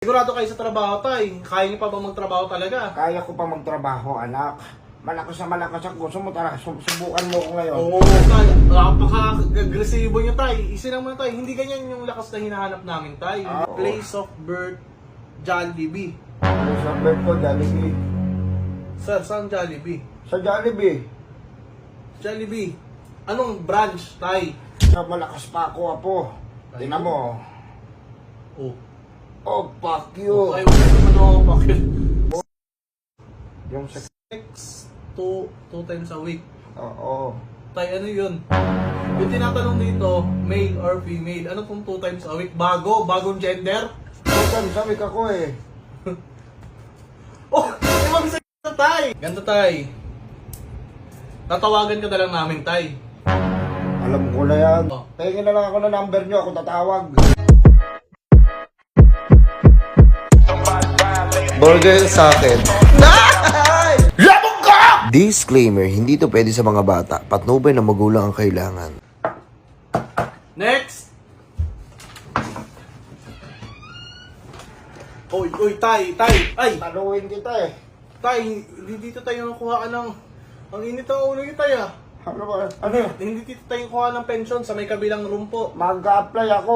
Sigurado kayo sa trabaho, tay. Kaya niyo pa ba magtrabaho talaga? Kaya ko pa magtrabaho, anak. Malakas na malakas ang gusto mo. Tara, subukan mo ko ngayon. Oo, tay. Napaka-agresibo niyo, tay. Isinang mo na, tay. Hindi ganyan yung lakas na hinahanap namin, tay. Place of birth, Jollibee. Sa bird ko, Jollibee. Sir, saan Jollibee? Sa Jollibee. Jollibee. Anong branch, tay? Malakas pa ako, apo. Tingnan mo. Oh. Oh, fuck you. Ay, wala naman ako pakil. Yung sa... Sex, two times a week. Oo. Tay, ano yun? Yung tinatanong dito, male or female, ano pong 2 times a week? Bagong gender? Bukan, sabi ka ko eh. Oh! Ibang sa tay! Ganto, tay. Tatawagan ka na lang namin, tay. Alam ko na yan. Oh. Tingin na lang ako na number nyo, ako tatawag. Burger sa akin. Disclaimer, hindi to pwede sa mga bata. Patnubay na magulang ang kailangan. Next! Oy, tay! Ay! Taluin kita eh. Tay, hindi dito tayo nakuha ng... Ang init ang ulo niyo, tay, ah. Ano ba? Ano? Hindi dito tayo kuha ng pension sa may kabilang room po. Mag-a-apply ako,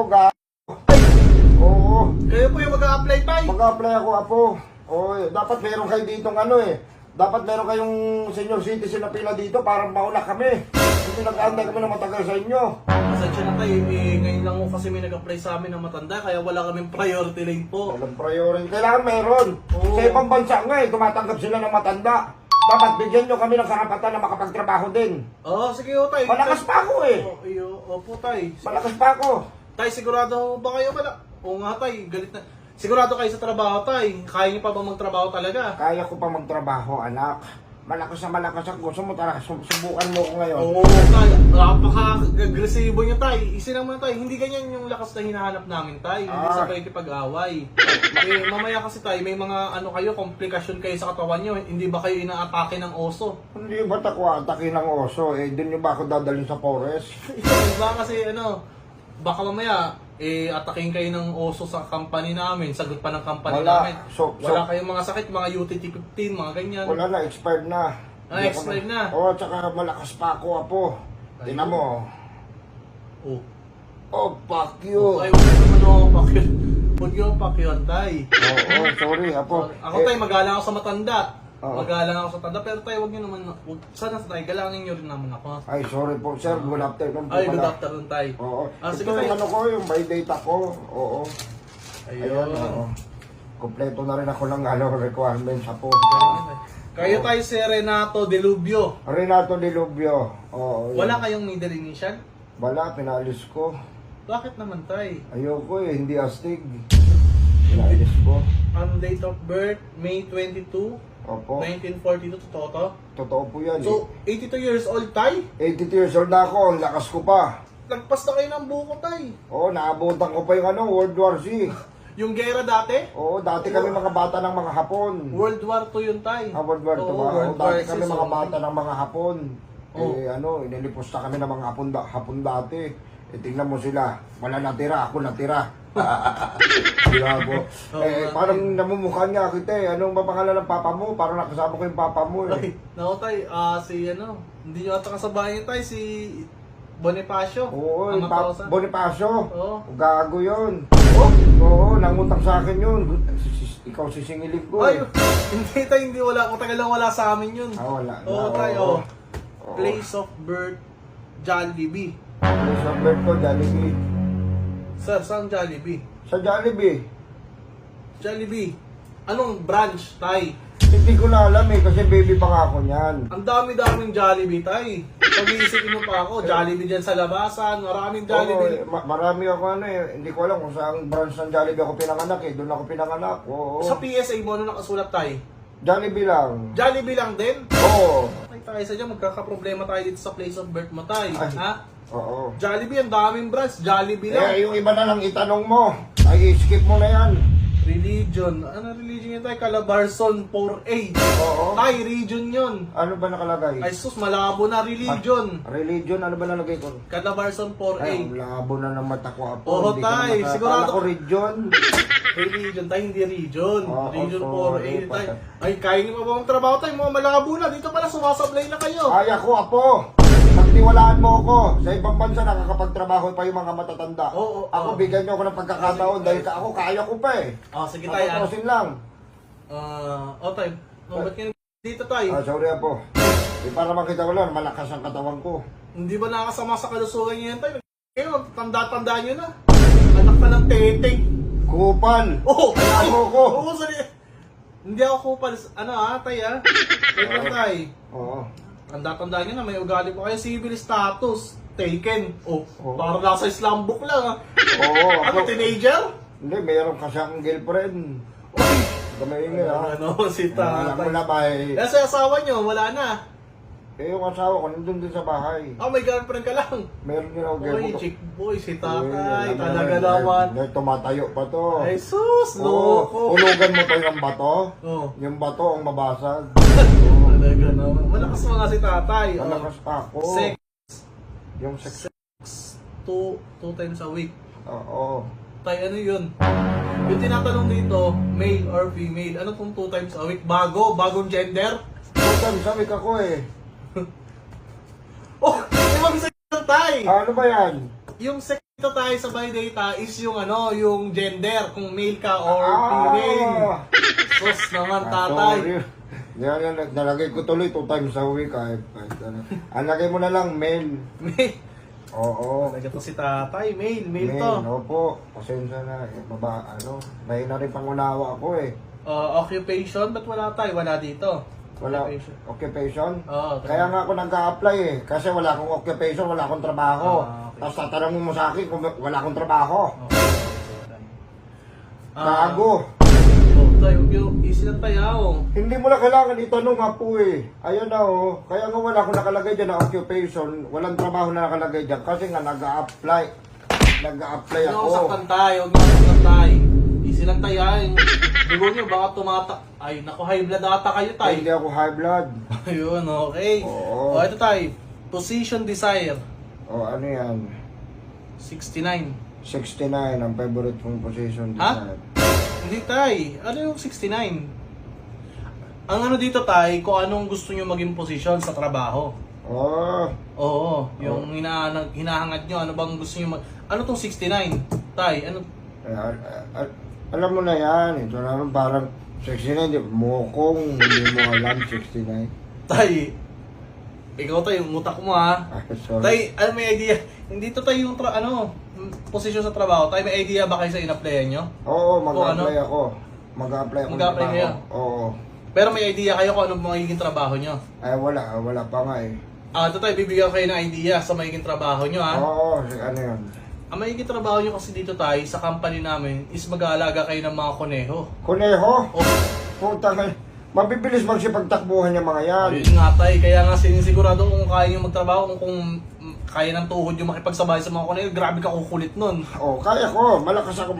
Oo. Kayo po yung mag-a-apply, tay. Mag-a-apply ako, apo. Oo, dapat meron kayo ditong ano eh. Dapat meron kayong senior citizen na pila dito para mauna kami. Hindi nag-aantay kami na matagal sa inyo. Pasensya na tayo, ngayon lang po kasi may nag-apply sa amin ng matanda, kaya wala kaming priority lane po. Walang priority. Kailangan meron. Oo. Sa ibang bansa nga eh, tumatanggap sila ng matanda. Dapat bigyan nyo kami ng karapatan na makapagtrabaho din. Oo, sige o tay. Malakas pa ako eh. Opo tay. Malakas pa ako. Tay, sigurado ba kayo pala? Oo nga tay, galit na. Sigurado kayo sa trabaho, tay. Kaya niyo pa ba magtrabaho talaga? Kaya ko pa magtrabaho, anak. Malakas na malakas ang gusto mo. Tara, subukan mo ko ngayon. Oo, tay. Napaka-agresibo niyo, tay. Isinang mo na, tay. Hindi ganyan yung lakas na hinahanap namin, tay. Hindi sa pakikipag-away. Mamaya kasi, tay, may mga ano kayo, komplikasyon kayo sa katawan niyo. Hindi ba kayo inaatake ng oso? Hindi ba't ako atake ng oso? Eh, din nyo ba ako dadalhin sa forest? Diba kasi baka mamaya, ataking kayo ng oso sa company namin, sagot pa ng company Wala. namin. Wala kayong mga sakit, mga UTT-15, mga ganyan. Wala na, expired na. Expired na? Oo, tsaka malakas pa ako, apo. Tingnan mo. Oh. Oh, fuck you. Ay, huwag naman ako pakil. Huwag yung pakil, tay. Oo, sorry, apo. Ako, tay, magalang ako sa matanda. Oo. Magalang ako sa tanda, pero tay, huwag nyo naman, sana tay, galangin nyo rin naman ako. Ay, sorry po, sir. Good afternoon po Ay, good pala. afternoon, tay. Oo. Sige, Ito tay. yung ano ko, yung by data ko. Oo. Ayun. Oo. Kompleto na rin ako ng requirements, apo. Kayo tayo si Renato Delubio. Renato Delubio. Oo. yun. Wala kayong middle initial? Wala, pinalis ko. Bakit naman, tay? Ayoko eh, hindi astig. Pinalis ko. Ang date of birth, May 22, Opo. 1942, totoo to? Totoo po yan eh. So, 82 years old, tay? 82 years old na ako, ang lakas ko pa. Lagpas na kayo ng buko, tay. Oo, naabutan ko pa yung World War Z. Yung gera dati? Oo, dati kami mga bata ng mga Hapon. World War II yun, tay. World War II Oo, ba? Oo, World War dati kami II, mga so- bata ng mga Hapon. Oo. Inilipos na kami ng mga Hapon dati. Tingnan mo sila, wala natira, ako natira. Grabe. Parang namumukha niya kita eh. Anong ba pangalan ng papa mo? Parang nakasama ko yung papa mo Ay, eh. naku, tay, hindi nyo ata kasabayan, tay, si Bonifacio. Oo, Ang yung matausan. Bonifacio. Oo. Gago yun. Oo, nangutang sa akin yun. Ikaw sisingilin ko Ay, eh. hindi, tay, hindi, wala. Matagal lang wala sa amin yun. Wala. Oo, tay, Oo. Place of birth, Jollibee. Sa bird ko, Jollibee. Sir, saan Jollibee? Sa Jollibee. Jollibee. Anong branch, tay? Hindi ko na alam eh, kasi baby pa nga ako niyan. Ang dami-daming Jollibee, tay. Pag-iisipin mo pa ako, Jollibee dyan sa labasan, maraming Jollibee. Marami ako hindi ko alam kung saan branch ng Jollibee ako pinanganak eh. Doon ako pinanganak. Oo. Sa PSA mo, ano nakasulat, tay? Jollibee lang. Jollibee lang din? Oo. Ay, tayo sa dyan, magkakaproblema tayo dito sa place of birth mo, tay. Ay. Ha? Oo. Jollibee, ang daming branch. Jollibee lang. Yung iba na lang itanong mo. Ay, skip mo na yan. Really? religion? Ano religion yun tayo? Calabarzon 4A. Oo. Tay, region yun. Ano ba nakalagay? Ay sus, malabo na religion. Religion, ano ba nalagay ko? Calabarzon 4A. Ay, ang labo na ng mata ko, Apo. Oo, Hindi ko tay, na sigurado- Kala ko region. Religion tayo, hindi region. Oo, Region sorry, 4A tayo. Ay, kaya niyo ba bang trabaho tayo? Mga malabo na. Dito pala, sumasablay na kayo. Kaya ko, Apo. Pagtiwalaan mo ako. Sa ibang bansa, nakakapagtrabaho pa yung mga matatanda. Oo, Ako, oo. bigyan niyo ako ng pagkakataon dahil ako, kaya ko pa eh. Oh, sige tayo. Natutusin lang. Tayo. Ba't ka dito tayo? Sorry, Apo. Para makita ko lang, malakas ang katawan ko. Hindi ba nakakasama sa kalusugan niyo yan tayo? Kayo, tanda-tanda nyo na. Anak ka ng teteng. Kupal. Oo! Ako ko. Oo, sorry. Hindi ako kupal. Ano tay Wait lang tay. Oo. Tanda-tanda nyo na, may ugali po kayo. Civil status. Taken. Oh, Oo. parang nasa Islam book lang Oo, Ano, ako. teenager? Hindi, mayroon kasi akong girlfriend. Uy! Kamaingin ha. Ano, si Alam mo tatay. na ba eh. Eh, sa asawa nyo, wala na. Eh, yung asawa ko, nandun din sa bahay. Oh, may girlfriend ka lang. Meron din ako Uy, girlfriend. chick boy, si Eh, tatay. alam mo Talaga naman, naman. tumatayo pa to. Ay, sus, Oo, loko. ulugan mo to yung bato. Oh. Yung bato ang mabasag. Talaga naman. Malakas mga si tatay. Oh. Malakas pa ako. Sex Yung sex. two times a week. Oo. Tay, ano yun? Yung tinatanong dito, male or female, ano pong 2 times a week? Bagong gender? Sultan, sabi ka ko eh. Oh, ibang sa tay! Ano ba yan? Yung sex dito tayo sa by data is yung ano, yung gender, kung male ka or female. Sus naman tatay. Sorry. Yan, nalagay ko tuloy 2 times a week. Ang lagay mo na lang, male. Male. Oo. Talaga to si tatay, male to. Opo. Pasensya na. Mahina rin pangunawa ako eh. Occupation, ba't wala tayo? Wala dito. Wala. Occupation. Occupation? Oo. Kaya nga ako nag-a-apply eh. Kasi wala akong occupation, wala akong trabaho. Okay. Tapos tatanungin mo sa akin kung wala akong trabaho. Ah, Gago. tayo, easy lang tayo. Hindi mo na kailangan itanong nga po eh. Ayan na oh. Kaya nga wala akong nakalagay dyan na occupation. Walang trabaho na nakalagay dyan. Kasi nga nag-a-apply. Nag-a-apply Huwag ako. nyo saktan tayo, huwag nyo saktan tayo. Easy lang tayo yan. Dugo nyo, baka ay naku, high blood ata kayo tayo. Hindi ako high blood. Ayun, okay. Oo. O, ito tayo. Position desire. O ano yan? 69. 69 ang favorite kong position. Ha? Hindi tay. Ano yung 69? Ang ano dito tay, kung anong gusto nyo maging posisyon sa trabaho. Oh. Oo, yung hinahangad nyo, ano bang gusto nyo Ano tong 69? Tay, ano? Alam mo na yan. Ito naman parang 69. Mokong. Hindi mo alam 69. Tay, ikaw tay, yung utak mo ha. Sorry. Tay, ano may idea? Hindi to tayo yung posisyon sa trabaho. Tay, may idea ba kayo sa in-applyan nyo? Oo, Kung mag-apply ano? ako. Mag-apply ako. ng Mag-apply trabaho. kayo? Oo. Pero may idea kayo kung anong magiging trabaho nyo? Ay, wala pa nga eh. Ito tayo, bibigyan kayo ng idea sa magiging trabaho nyo ha. Oo, ano yun? Ang magiging trabaho nyo kasi dito tayo, sa company namin, is mag-aalaga kayo ng mga kuneho. Kuneho? O, Putang ina. Mabibilis magsipagtakbuhan yung mga yan. ayun nga tayo, kaya nga sinisigurado kung kaya nyo magtrabaho, kung kaya ng tuhod yung makipagsabay sa mga kuneho, grabe ka kukulit nun. Oh, kaya ko. Malakas ako.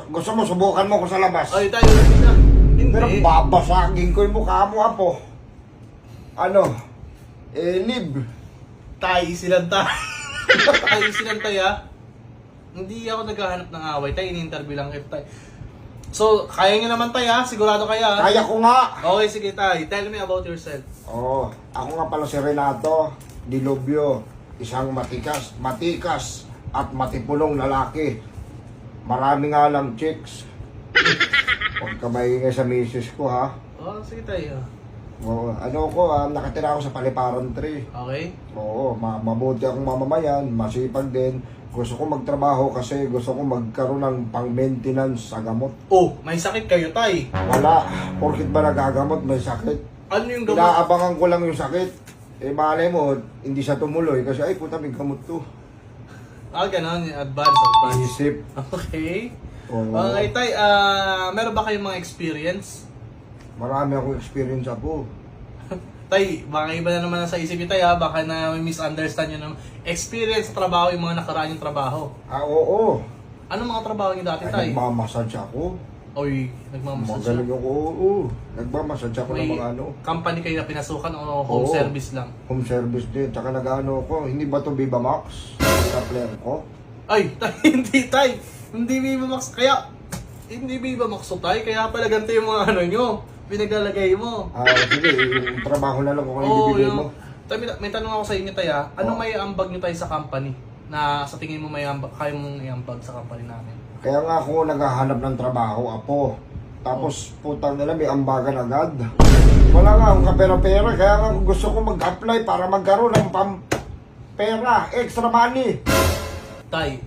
Gusto mo, subukan mo ko sa labas. Ay tayo, hindi. Pero babasagin ko yung mukha mo, Apo. Ano? Live. Tayo silang tayo. Tayo silang tayo ha. Hindi ako naghahanap ng away tayo, ini-interview lang kita tayo. So, kaya nyo naman tayo ha, sigurado kayo ha. Kaya ko nga. Okay, sige tayo. Tell me about yourself. Oh, ako nga pala si Renato Dilobio. Isang matikas at matipulong lalaki. Marami nga lang chicks. Huwag ka maingay sa misis ko, ha? Oh, sige tayo. Oo, ano ko, nakatira ako sa Paliparan 3. Okay? Oo, mabuti akong mamamayan, masipag din. Gusto ko magtrabaho kasi gusto ko magkaroon ng pang-maintenance sa gamot. Oh, may sakit kayo tay. Wala, porkit ba nagagamot, may sakit. Ano yung gamot? Inaabangan ko lang yung sakit. Eh, malay mo, hindi siya tumuloy kasi, ay, puta, may gamot to. Ganon, advance. Isip. Okay. Oo. Okay tay, meron ba kayong mga experience? Marami akong experience po. Tay, baka iba na naman sa isip niyo tay ha, baka na misunderstand nyo ng experience sa trabaho, yung mga nakaraan yung trabaho. Oo. Ano mga trabaho niyo dati tay? Ay, nagmamassage ako. Oy, nagmamassage Magaling ako, oo. Nagmamassage ako ng May mga ano. company kayo na pinasukan o home Oo. service lang? Home service din. Tsaka nag-ano ko. Hindi ba to Viva Max? Sa player ko. Ay, tay, hindi tay. Hindi Viva Max. Kaya, hindi Viva Max to tay. Kaya pala ganito yung mga ano nyo. Pinaglalagay mo. Sige, yung trabaho na lang kung ano Oo, ibibigay mo. Tay, may tanong ako sa inyo tay ah. Ano may ambag nyo tay sa company? Na sa tingin mo may ambag, kaya mong iambag sa company namin? Kaya nga ako naghahanap ng trabaho, apo. Tapos putang nila may ambagan agad. Wala nga akong kapera-pera, kaya nga gusto ko mag-apply para magkaroon ng pera, extra money. Tay,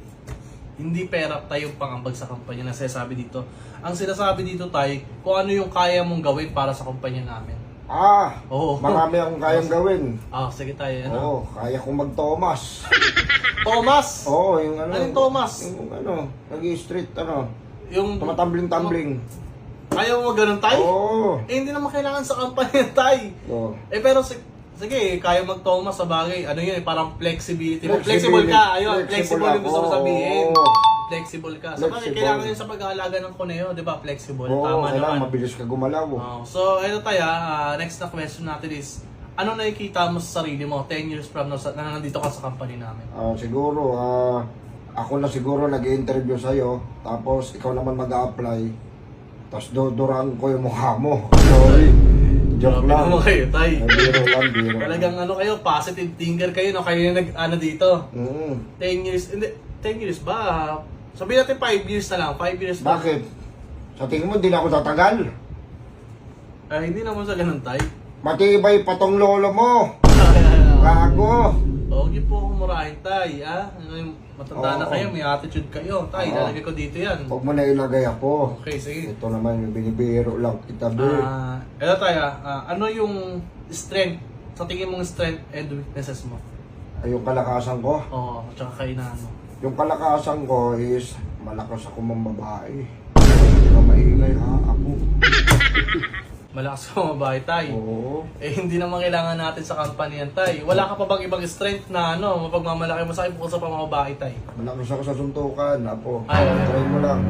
hindi pera tayo pangambag sa kumpanya na sinasabi dito. Ang sinasabi dito tay, kung ano yung kaya mong gawin para sa kumpanya namin. Oo. Marami akong kayang gawin. Sige tayo. Ano? Oo, kaya kong mag-Thomas. Thomas! Oo, yung ano. Anong Thomas? Yung ano, nag-street, ano, Yung tumatambling-tambling. kaya mo ganun tay? Oo. Hindi naman kailangan sa kumpanya tay. Oo. Pero sige, kaya mag-Thomas sa bagay. Ano yun, parang flexibility. Flexible ka. Ayun, flexible yung gusto ko sabihin. Oo. Flexible ka. Sa bagay, Flexible. kailangan yun sa pag-aalaga ng kuneho, di ba? Flexible. Oo, Tama kailangan naman. mabilis ka gumalaw. So, ito tayo, next na question natin is, ano nakikita mo sa sarili mo 10 years from now na nandito ka sa company namin? Siguro, ako na siguro nag-interview sa'yo, tapos ikaw naman mag-a-apply, tapos dodurang ko yung mukha mo. Sorry. Joke Grabe lang. naman kayo, tay. Biro lang, biro. Talagang ano kayo, positive thinker kayo, no? Kayo yung ano dito. 10 Mm. years, hindi, 10 years ba? Sabihin natin 5 years na lang, 5 years na. Bakit? Sa tingin mo, di na ako tatagal? Hindi naman sa ganun, tay. Matibay pa tong lolo mo. Gago. Huwag niyo po akong murahin, tay. Ano yung matanda na Oo. kayo, may attitude kayo. Tay, Oo. lalagay ko dito yan. Huwag mo na ilagay ako. Okay, sige. Ito naman, yung binibiro lang kita, be. Ito tayo, ano yung strength, sa tingin mong strength and weaknesses mo? Ay, yung kalakasan ko. Oo, tsaka kainan mo. Yung kalakasan ko is malakas ako mambabae. Hindi maingay ha, ako. Malakas ka mabahay, tay. Oo. Hindi naman kailangan natin sa company yan, tay. Wala ka pa bang ibang strength na mapagmamalaki mo sa akin bukod sa pamamabae, tay? Malakas ako sa suntukan, apo. Ay. Try mo lang.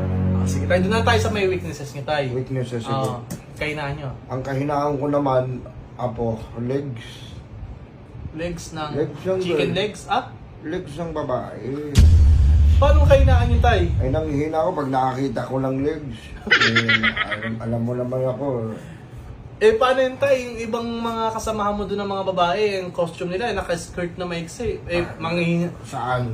Sige, tay, doon na tayo sa may weaknesses niyo, tay. Weaknesses, sige. Kainan nyo. Ang kahinaan ko naman, apo, legs. Legs ng Legs yung chicken girl. legs, Legs ng babae. Paano kainaan yun, tay? Ay, nanghihina ako pag nakakita ko ng legs. Alam mo naman ako. Paano yun, tay? Yung ibang mga kasamahan mo doon ng mga babae, yung costume nila, naka-skirt na maiksi. Manghihina, Saan?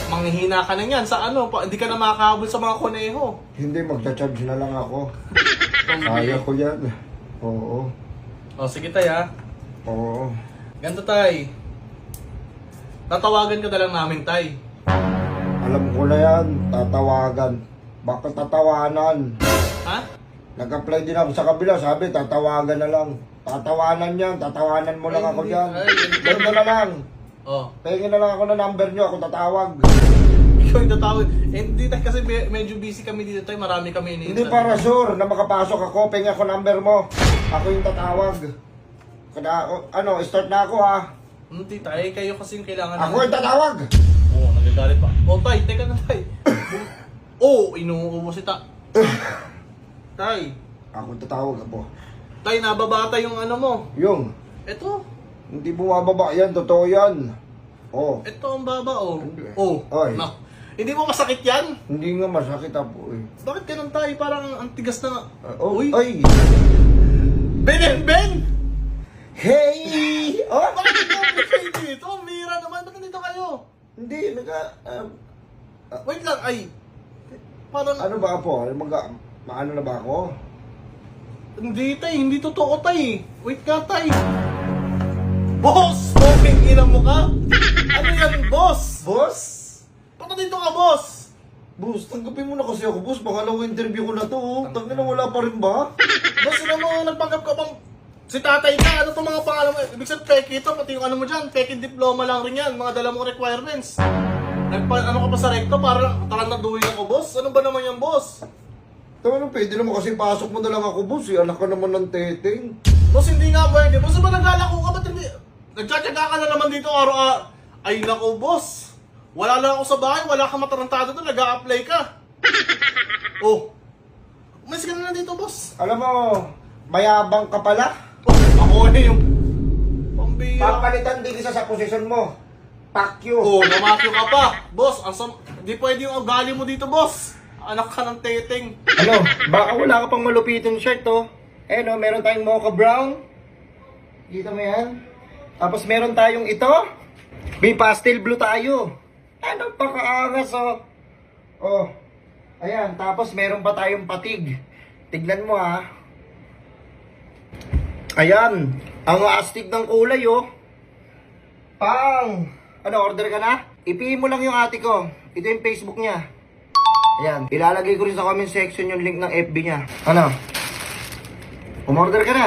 manghihina ka na yan. Sa ano? Hindi ka na makakahabol sa mga kuneho. Hindi, magcha-charge na lang ako. Kaya ko yan. Oo. Sige, tay, Oo. Ganito, tay. Tatawagan ka na lang namin, tay. Alam ko na yan, tatawagan. Bakit tatawanan? Ha? Nag-apply din ako sa kabila, sabi tatawagan na lang. Tatawanan yan, tatawanan mo lang Ay, ako hindi. dyan. Ay, hindi. Ganito na lang. Pahingin na lang ako ng number nyo, ako tatawag. Ikaw yung tatawag. Hindi, tay, kasi medyo busy kami dito, tay. Marami kami ini. Hindi para sure na makapasok ako, pahingin ako number mo. Ako yung tatawag. Start na ako ha. Hindi, tay. Kayo kasi yung kailangan Ako yung tatawag. Nagagalit pa. Tay, teka na, tay. Inuubo si Tay. Ako yung tatawag ako. Tay, nababata yung ano mo. Yung, Ito. hindi bumababa yan, totoo yan. Oh, Ito ang baba, Hindi. Ay. Hindi mo masakit yan? hindi nga masakit ako eh. Bakit ganun, tay? Parang ang tigas na... Uy! Uy! Ay! Ben and Ben! Hey! Oh! Bakit ikaw kayo dito? Mira naman. Ba't nandito kayo? Hindi, Wait lang, ay. Parang... ano ba po? Maano na ba ako? Hindi, tay. Hindi totoo, tay. Wait ka, tay. Boss! Smoking ina mo ka? Ano yan, boss? Boss? Ba't nandito ka, boss? Boss, tanggapin mo na kasi ako, boss. Pangalawang interview ko na to. Tangin na wala pa rin ba? Boss, ano mo, nagpanggap ka bang... Si tatay ka, ano itong mga pangalan mo? Ibig sabihin, peke ito, pati yung ano mo dyan, peke diploma lang rin yan, mga dala mong requirements. Ano ka pa sa recto, para tarantaduhin ako, boss? Ano ba naman yan, boss? Tama na, pwede naman kasi pasok mo na lang ako, boss. Anak ka naman ng teteng. Boss, hindi nga pwede. Boss, ba naglalako ka? Ba't hindi? Nagtsatsaga ka na naman dito araw. Ay, nako, boss. Wala lang ako sa bahay, wala kang matarantado doon, nag-a-apply ka. Umalis ka na lang dito, boss. Alam mo, mayabang ka pala. Oh, ako na yung pambira. Papalitan din isa sa posisyon mo. Pakyo. Oh, namakyo ka pa. Boss, di pwede yung ugali mo dito, boss. Anak ka ng teteng. Ano, baka wala ka pang malupitong shirt, oh. Eh, no, meron tayong mocha brown. Kita mo yan? Tapos meron tayong ito. May pastel blue tayo. Ano, pakaangas, oh. Oh. Ayan, tapos meron pa tayong patig. Tignan mo, ha. Ayan, ang astig ng kulay, oh. Pang! Ano, order ka na? I-PM mo lang yung ate ko. Ito yung Facebook niya. Ayan, ilalagay ko rin sa comment section yung link ng FB niya. Ano? Umorder ka na?